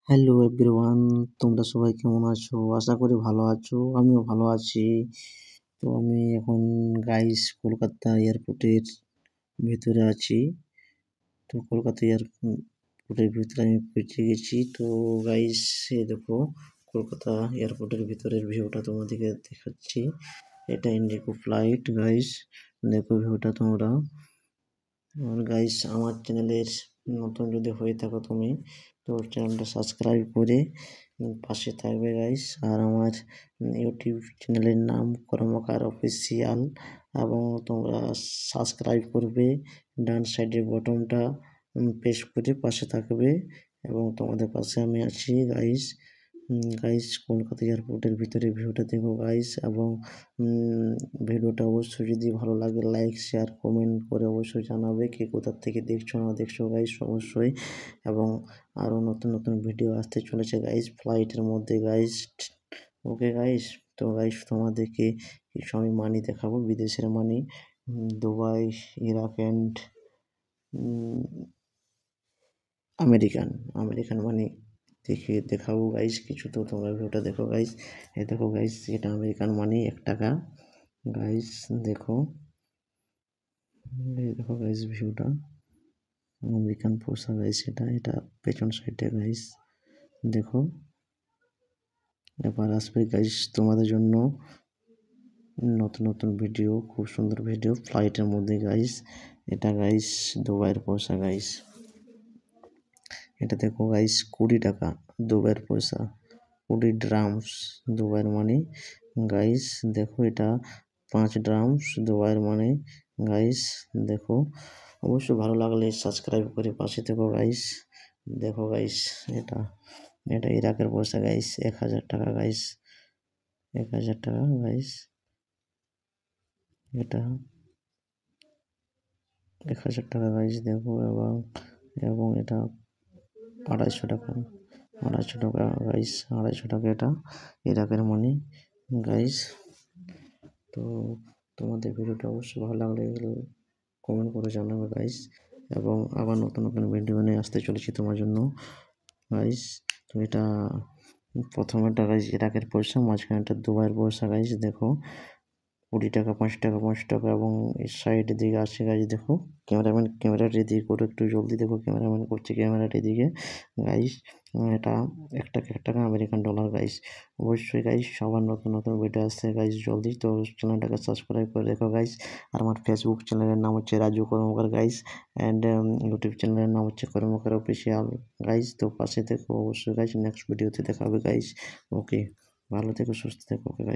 Hello everyone, তোমরা সবাই কেমন আছো? আশা করি ভালো আছো। আমিও ভালো আছি। তো আমি এখন গাইস কলকাতা এয়ারপোর্টের ভেতরে আছি। তো কলকাতা এয়ারপোর্টের ভিতরে আমি পৌঁছে গেছি। তো গাইস এই দেখো কলকাতা এয়ারপোর্টের ভিতরের ভিউটা তোমাদেরকে দেখাচ্ছি। এটা ইন্ডিগো ফ্লাইট গাইস। দেখো ভিউটা তোমরা। আর গাইস আমার চ্যানেলের নতুন যদি হয়ে থাকো তুমি, তো চ্যানেলটা সাবস্ক্রাইব করে পাশে থাকবে গাইস। আর আমার ইউটিউব চ্যানেলের নাম কর্মকার অফিসিয়াল, এবং তোমরা সাবস্ক্রাইব করবে, ডান সাইডের বটনটা প্রেস করে পাশে থাকবে, এবং তোমাদের পাশে আমি আছি গাইস। গাইস কলকাতা এয়ারপোর্টের ভিতরে ভিউটা দেখো গাইস, এবং ভিডিওটা অবশ্যই যদি ভালো লাগে লাইক শেয়ার কমেন্ট করে অবশ্যই জানাবে কে কোথা থেকে দেখছো না দেখছো গাইস অবশ্যই। এবং আরও নতুন নতুন ভিডিও আসতে চলেছে গাইস ফ্লাইটের মধ্যে গাইস। ওকে গাইস, তো গাইস তোমাদেরকে কিছু আমি মানি দেখাবো, বিদেশের money, Dubai, Iraq and American American money দেখাবো গাইস কিছু। তো তোমরা ভিডিওটা দেখো গাইস। এই দেখো গাইস, এটা আমেরিকান মানি 1 টাকা গাইস। দেখো এই দেখো গাইস ভিউটা, আমেরিকান পয়সা গাইস। এটা পেছন সাইডে গাইস দেখো। এবার আসবে গাইস তোমাদের জন্য নতুন নতুন ভিডিও, খুব সুন্দর ভিডিও ফ্লাইটের মধ্যে গাইস। এটা গাইস দুবাইয়ের পয়সা গাইস। এটা দেখো গাইস 20 টাকা দুবাইয়ের পয়সা, 20 ড্রামস দুবাইয়ের মানি গাইস। দেখো এটা 5 ড্রামস দুবাইয়ের মানি গাইস। দেখো অবশ্যই ভালো লাগলে সাবস্ক্রাইব করে পাশে থেকো গাইস। দেখো গাইস এটা এটা ইরাকের পয়সা গাইস, 1000 টাকা গাইস, 1000 টাকা গাইস। এটা 1000 টাকা গাইস দেখো। এবং এটা 250 টাকা, 250 টাকা গাইস, 250 টাকা এটা ইরাকের মানি গাইস। তো তোমাদের ভিডিওটা অবশ্যই ভালো লাগলে কমেন্ট করে জানাবে গাইস, এবং আবার নতুন নতুন ভিডিও নিয়ে আসতে চলেছি তোমার জন্য গাইস। তো এটা প্রথমেটা গাইস ইরাকের পয়সা, মাঝখানেটা দুবাইয়ের পয়সা গাইস। দেখো 20 টাকা, 5 টাকা, 5 টাকা, এবং এই সাইডের দিকে আসছে গাইস। দেখো ক্যামেরা রেডি করো একটু জলদি, দেখো ক্যামেরাম্যান করছে ক্যামেরাটা এদিকে গাইস। এটা 1 টাকা, 1 টাকা আমেরিকান ডলার গাইস। অবশ্যই গাইস সবার নতুন নতুন ভিডিও আসছে গাইস জলদি, তো চ্যানেলটাকে সাবস্ক্রাইব করে রেখো গাইস। আর আমার ফেসবুক চ্যানেলের নাম হচ্ছে রাজু কর্মকার গাইস, অ্যান্ড ইউটিউব চ্যানেলের নাম হচ্ছে কর্মকার অফিসিয়াল গাইস। তো পাশে থেকো অবশ্যই গাইস, নেক্সট ভিডিওতে দেখা হবে গাইস। ওকে, ভালো থেকো, সুস্থ থেকো। Okay guys.